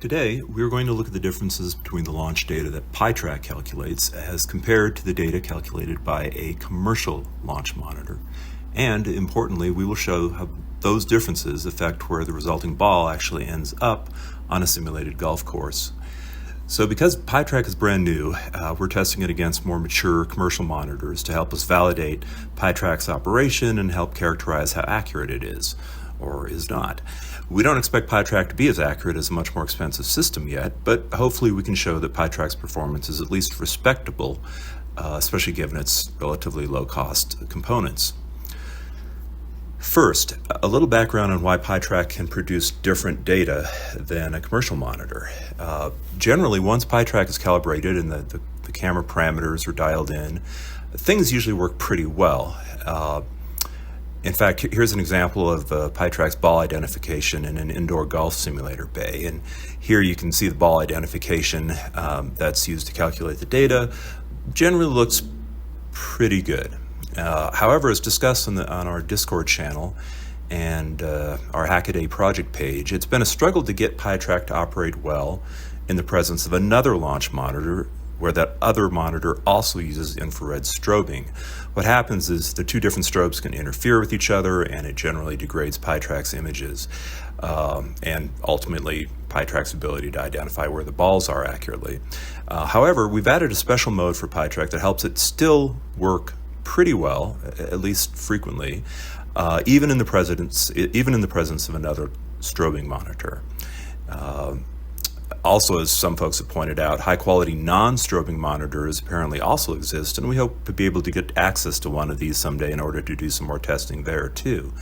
Today, we're going to look at the differences between the launch data that PiTrac calculates as compared to the data calculated by a commercial launch monitor. And importantly, we will show how those differences affect where the resulting ball actually ends up on a simulated golf course. So because PiTrac is brand new, we're testing it against more mature commercial monitors to help us validate PiTrac's operation and help characterize how accurate it is, or is not. We don't expect PiTrac to be as accurate as a much more expensive system yet, but hopefully we can show that PiTrac's performance is at least respectable, especially given its relatively low-cost components. First, a little background on why PiTrac can produce different data than a commercial monitor. Generally, once PiTrac is calibrated and the camera parameters are dialed in, things usually work pretty well. In fact, here's an example of PiTrac's ball identification in an indoor golf simulator bay. And here you can see the ball identification that's used to calculate the data. Generally looks pretty good. However, as discussed on our Discord channel and our Hackaday project page, it's been a struggle to get PiTrac to operate well in the presence of another launch monitor where that other monitor also uses infrared strobing. What happens is the two different strobes can interfere with each other, and it generally degrades PiTrac's images, and ultimately PiTrac's ability to identify where the balls are accurately. However, we've added a special mode for PiTrac that helps it still work pretty well, at least frequently, even in the presence of another strobing monitor. Also, as some folks have pointed out, high-quality non-strobing monitors apparently also exist, and we hope to be able to get access to one of these someday in order to do some more testing there too.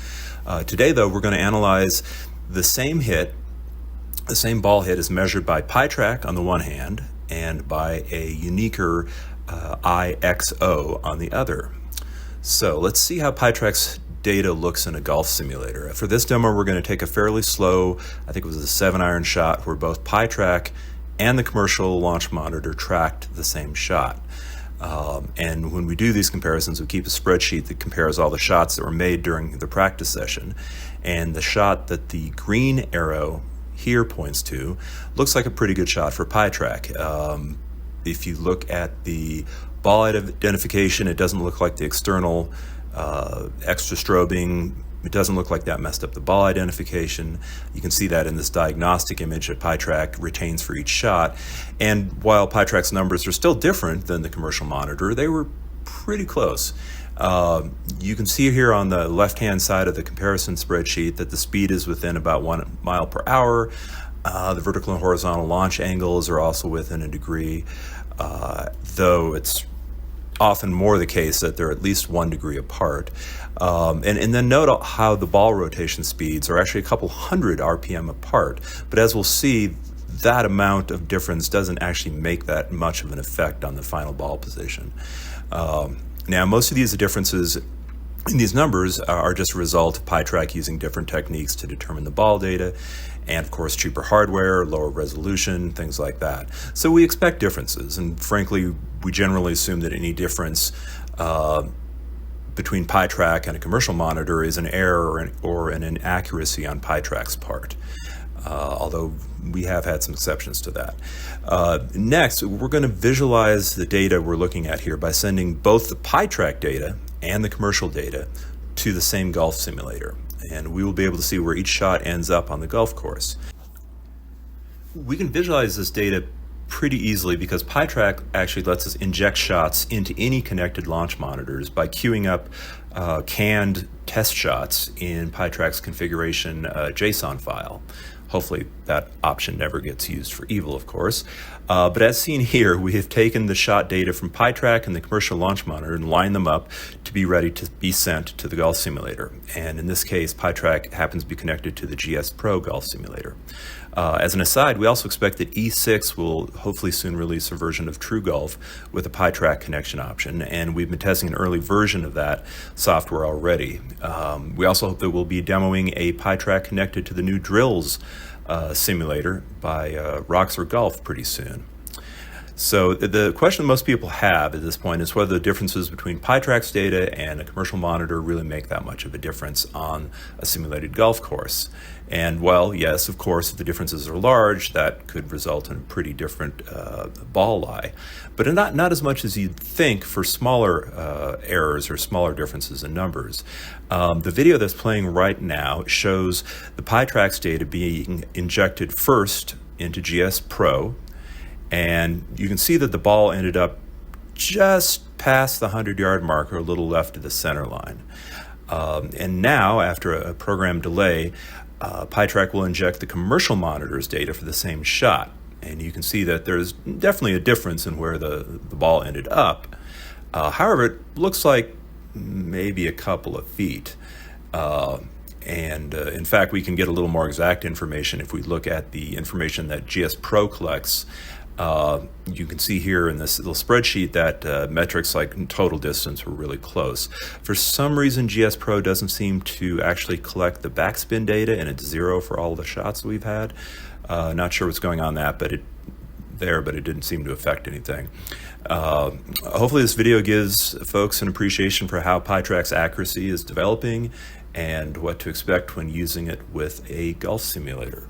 Today, though, we're going to analyze the same ball hit as measured by PiTrac on the one hand and by a uniquer IXO on the other. So let's see how PiTrac's data looks in a golf simulator. For this demo, we're going to take a fairly slow, I think it was a 7-iron shot, where both PiTrac and the commercial launch monitor tracked the same shot. And when we do these comparisons, we keep a spreadsheet that compares all the shots that were made during the practice session. And the shot that the green arrow here points to looks like a pretty good shot for PiTrac. If you look at the ball identification, it doesn't look like the external extra strobing. It doesn't look like that messed up the ball identification. You can see that in this diagnostic image that PiTrac retains for each shot. And while PiTrac's numbers are still different than the commercial monitor, they were pretty close. You can see here on the left-hand side of the comparison spreadsheet that the speed is within about 1 mile per hour. The vertical and horizontal launch angles are also within a degree, though it's often more the case that they're at least 1 degree apart. And then note how the ball rotation speeds are actually a couple hundred RPM apart. But as we'll see, that amount of difference doesn't actually make that much of an effect on the final ball position. Now, most of these differences in these numbers are just a result of PiTrac using different techniques to determine the ball data, and of course cheaper hardware, lower resolution, things like that. So we expect differences, and frankly, we generally assume that any difference between PiTrac and a commercial monitor is an error or an inaccuracy on PiTrac's part, although we have had some exceptions to that. Next, we're going to visualize the data we're looking at here by sending both the PiTrac data and the commercial data to the same golf simulator, and we will be able to see where each shot ends up on the golf course. We can visualize this data pretty easily because PiTrac actually lets us inject shots into any connected launch monitors by queuing up canned test shots in PiTrac's configuration JSON file. Hopefully that option never gets used for evil, of course. But as seen here, we have taken the shot data from PiTrac and the commercial launch monitor and lined them up to be ready to be sent to the golf simulator. And in this case, PiTrac happens to be connected to the GS Pro golf simulator. As an aside, we also expect that E6 will hopefully soon release a version of TrueGolf with a PiTrac connection option, and we've been testing an early version of that software already. We also hope that we'll be demoing a PiTrac connected to the new Drills simulator by Roxor Golf pretty soon. So the question most people have at this point is whether the differences between PiTrac's data and a commercial monitor really make that much of a difference on a simulated golf course. And well, yes, of course, if the differences are large, that could result in a pretty different ball lie. But not as much as you'd think for smaller errors or smaller differences in numbers. The video that's playing right now shows the PiTrac's data being injected first into GS Pro, and you can see that the ball ended up just past the 100-yard marker, a little left of the center line. And now, after a program delay, PiTrac will inject the commercial monitor's data for the same shot. And you can see that there's definitely a difference in where the ball ended up. However, it looks like maybe a couple of feet. In fact, we can get a little more exact information if we look at the information that GS Pro collects. You can see here in this little spreadsheet that metrics like total distance were really close. For some reason, GS Pro doesn't seem to actually collect the backspin data, and it's 0 for all the shots that we've had. Not sure what's going on but it didn't seem to affect anything. Hopefully this video gives folks an appreciation for how PiTrac's accuracy is developing and what to expect when using it with a golf simulator.